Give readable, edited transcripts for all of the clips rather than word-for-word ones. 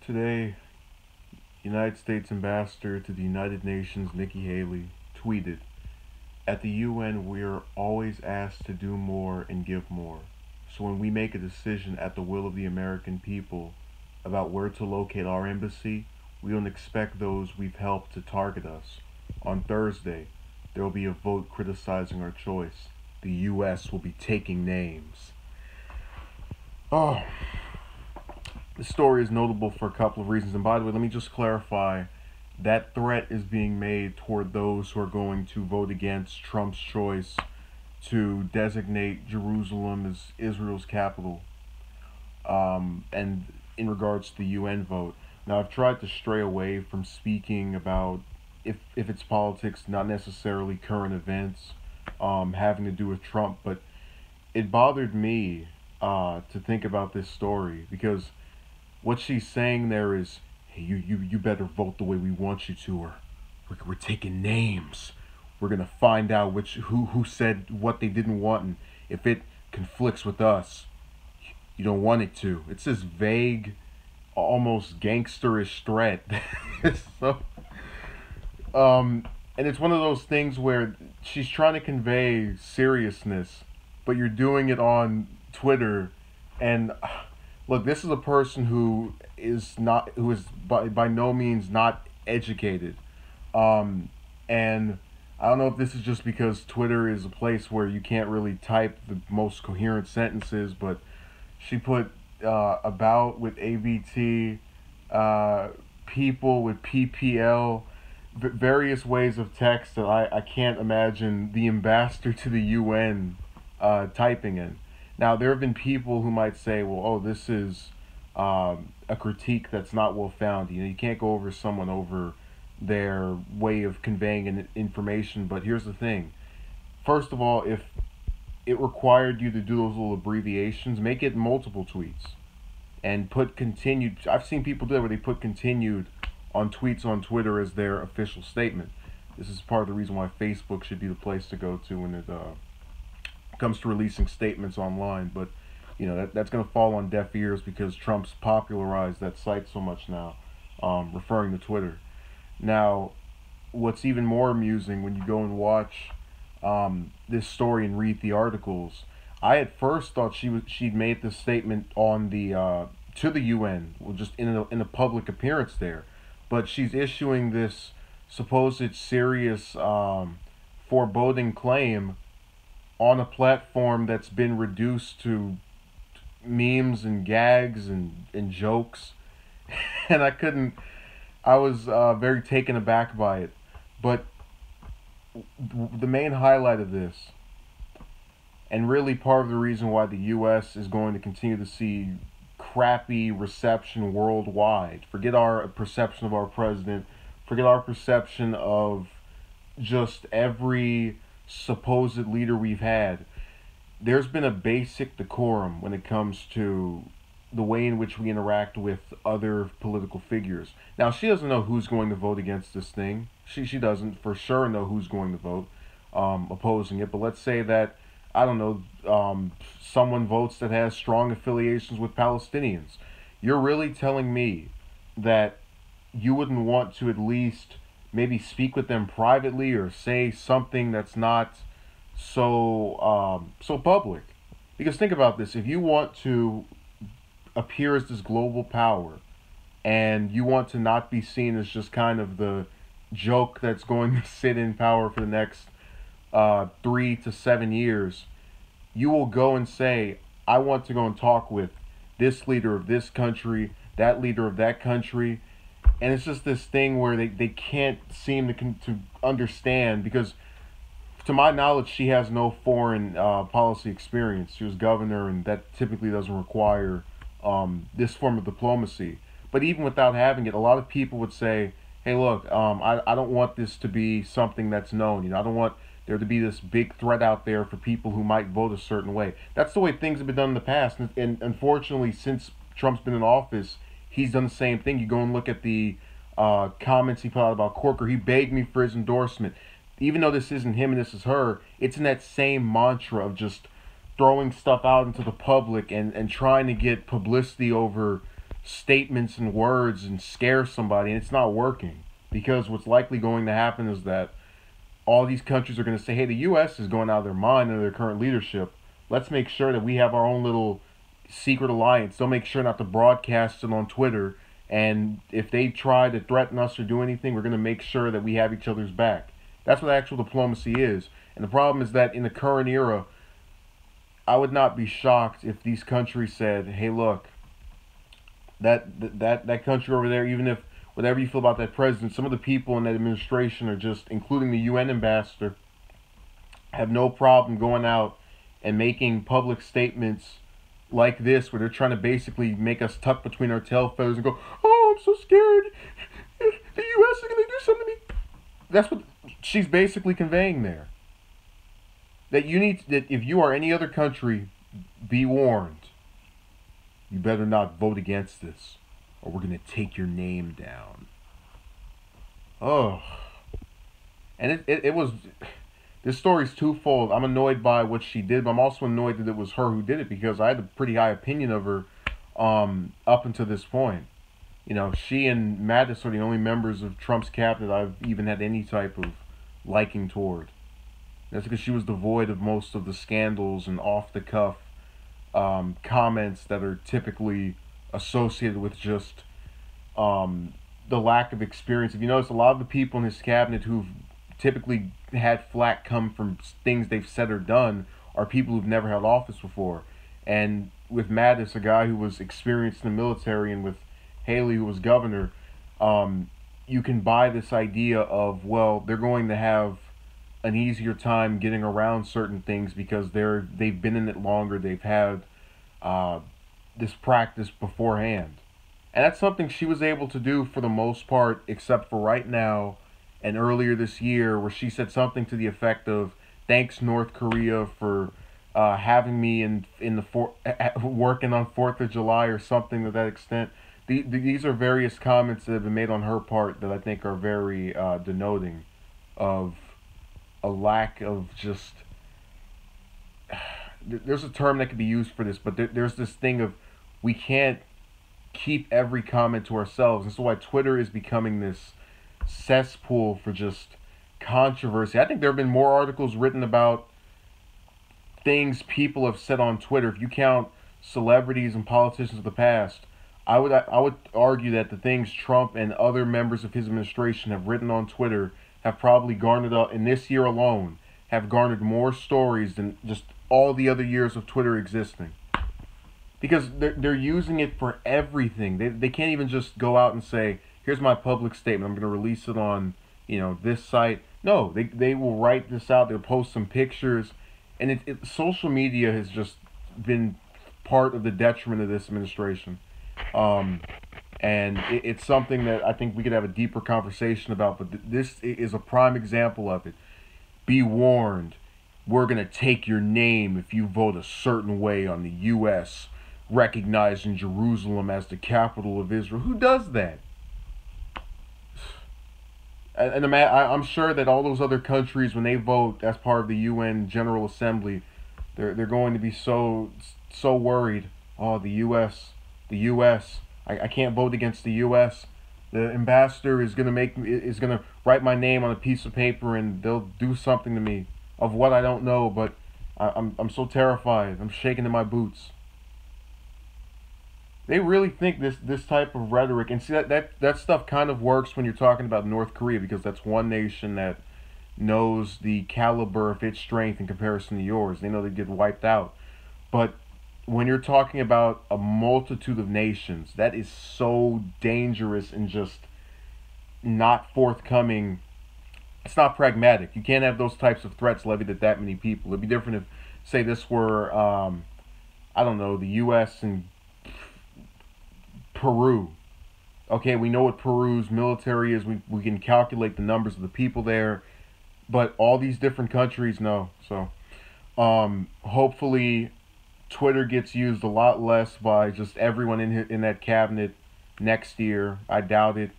Today, United States Ambassador to the United Nations Nikki Haley tweeted, "At the UN, we are always asked to do more and give more. So when we make a decision at the will of the American people about where to locate our embassy, we don't expect those we've helped to target us. On Thursday, there will be a vote criticizing our choice. The US will be taking names." Oh, this story is notable for a couple of reasons. And by the way, let me just clarify that threat is being made toward those who are going to vote against Trump's choice to designate Jerusalem as Israel's capital, and in regards to the UN vote. Now, I've tried to stray away from speaking about if it's politics, not necessarily current events having to do with Trump, but it bothered me to think about this story because what she's saying there is, hey, you better vote the way we want you to, or we're taking names. We're gonna find out who said what they didn't want, and if it conflicts with us, you don't want it to. It's this vague, almost gangsterish threat. so, and it's one of those things where she's trying to convey seriousness, but you're doing it on Twitter, and look, this is a person who is by no means not educated, and I don't know if this is just because Twitter is a place where you can't really type the most coherent sentences, but she put about with ABT, people with PPL, various ways of text that I can't imagine the ambassador to the UN typing in. Now, there have been people who might say, well, oh, this is a critique that's not well founded. You can't go over someone over their way of conveying an information. But here's the thing. First of all, if it required you to do those little abbreviations, make it multiple tweets and put continued. I've seen people do that where they put continued on tweets on Twitter as their official statement. This is part of the reason why Facebook should be the place to go to when it comes to releasing statements online. But that's going to fall on deaf ears because Trump's popularized that site so much now, referring to Twitter. Now, what's even more amusing when you go and watch this story and read the articles, I at first thought she'd made this statement on the to the UN, well, just in a public appearance there, but she's issuing this supposed serious foreboding claim on a platform that's been reduced to memes and gags and jokes. And I was very taken aback by it. But the main highlight of this, and really part of the reason why the US is going to continue to see crappy reception worldwide, forget our perception of our president, forget our perception of just every supposed leader we've had, there's been a basic decorum when it comes to the way in which we interact with other political figures. Now, she doesn't know who's going to vote against this thing. She doesn't for sure know who's going to vote opposing it. But let's say that, I don't know, someone votes that has strong affiliations with Palestinians. You're really telling me that you wouldn't want to at least maybe speak with them privately or say something that's not so public? Because think about this: if you want to appear as this global power and you want to not be seen as just kind of the joke that's going to sit in power for the next 3 to 7 years, you will go and say, I want to go and talk with this leader of this country, that leader of that country. And it's just this thing where they can't seem to understand, because to my knowledge, she has no foreign policy experience. She was governor, and that typically doesn't require this form of diplomacy. But even without having it, a lot of people would say, hey, look, I don't want this to be something that's known. I don't want there to be this big threat out there for people who might vote a certain way. That's the way things have been done in the past. And unfortunately, since Trump's been in office, he's done the same thing. You go and look at the comments he put out about Corker. He begged me for his endorsement. Even though this isn't him and this is her, it's in that same mantra of just throwing stuff out into the public and trying to get publicity over statements and words and scare somebody, and it's not working. Because what's likely going to happen is that all these countries are going to say, hey, the U.S. is going out of their mind under their current leadership. Let's make sure that we have our own little secret alliance. They'll make sure not to broadcast it on Twitter. And if they try to threaten us or do anything, we're going to make sure that we have each other's back. That's what actual diplomacy is. And the problem is that in the current era, I would not be shocked if these countries said, hey, look, that country over there, even if whatever you feel about that president, some of the people in that administration are just, including the UN ambassador, have no problem going out and making public statements like this, where they're trying to basically make us tuck between our tail feathers and go, oh, I'm so scared. The U.S. is going to do something to me. That's what she's basically conveying there. That if you are any other country, be warned. You better not vote against this, or we're going to take your name down. Oh. And it was... This story's twofold. I'm annoyed by what she did, but I'm also annoyed that it was her who did it, because I had a pretty high opinion of her up until this point. You know, she and Mattis are the only members of Trump's cabinet I've even had any type of liking toward. That's because she was devoid of most of the scandals and off-the-cuff comments that are typically associated with just the lack of experience. If you notice, a lot of the people in his cabinet who've typically had flack come from things they've said or done are people who've never held office before. And with Mattis, a guy who was experienced in the military, and with Haley, who was governor, you can buy this idea of, well, they're going to have an easier time getting around certain things because they've been in it longer. They've had this practice beforehand. And that's something she was able to do for the most part, except for right now and earlier this year, where she said something to the effect of, thanks North Korea for having me in working on 4th of July, or something to that extent. These are various comments that have been made on her part that I think are very denoting of a lack of just... There's a term that could be used for this, but there's this thing of, we can't keep every comment to ourselves. And so why Twitter is becoming this cesspool for just controversy. I think there have been more articles written about things people have said on Twitter. If you count celebrities and politicians of the past, I would argue that the things Trump and other members of his administration have written on Twitter have probably garnered up, in this year alone, have garnered more stories than just all the other years of Twitter existing. Because they're using it for everything. They can't even just go out and say, here's my public statement, I'm going to release it on, this site. No, they will write this out, they'll post some pictures, and social media has just been part of the detriment of this administration. And it's something that I think we could have a deeper conversation about, but this is a prime example of it. Be warned, we're going to take your name if you vote a certain way on the U.S., recognizing Jerusalem as the capital of Israel. Who does that? And I'm sure that all those other countries, when they vote as part of the UN General Assembly, they're going to be so worried. Oh, the U.S. I can't vote against the U.S. The ambassador is gonna write my name on a piece of paper, and they'll do something to me of what I don't know. But I'm so terrified. I'm shaking in my boots. They really think this type of rhetoric, and see that stuff kind of works when you're talking about North Korea, because that's one nation that knows the caliber of its strength in comparison to yours. They know they get wiped out. But when you're talking about a multitude of nations, that is so dangerous and just not forthcoming. It's not pragmatic. You can't have those types of threats levied at that many people. It'd be different if, say, this were, I don't know, the U.S. and Peru. Okay, we know what Peru's military is. We can calculate the numbers of the people there. But all these different countries, no. So, hopefully Twitter gets used a lot less by just everyone in that cabinet next year. I doubt it.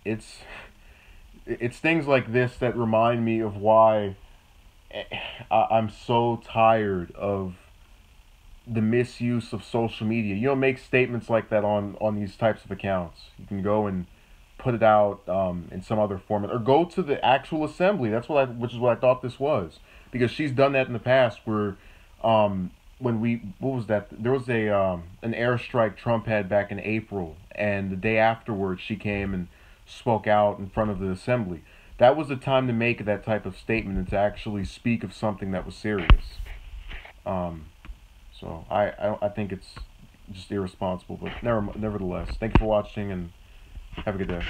It's things like this that remind me of why I'm so tired of the misuse of social media. You don't make statements like that on these types of accounts. You can go and put it out in some other format, or go to the actual assembly. Which is what I thought this was, because she's done that in the past. Where when what was that? There was a an airstrike Trump had back in April, and the day afterwards she came and spoke out in front of the assembly. That was the time to make that type of statement and to actually speak of something that was serious. Um, so I think it's just irresponsible, but nevertheless, thank you for watching and have a good day.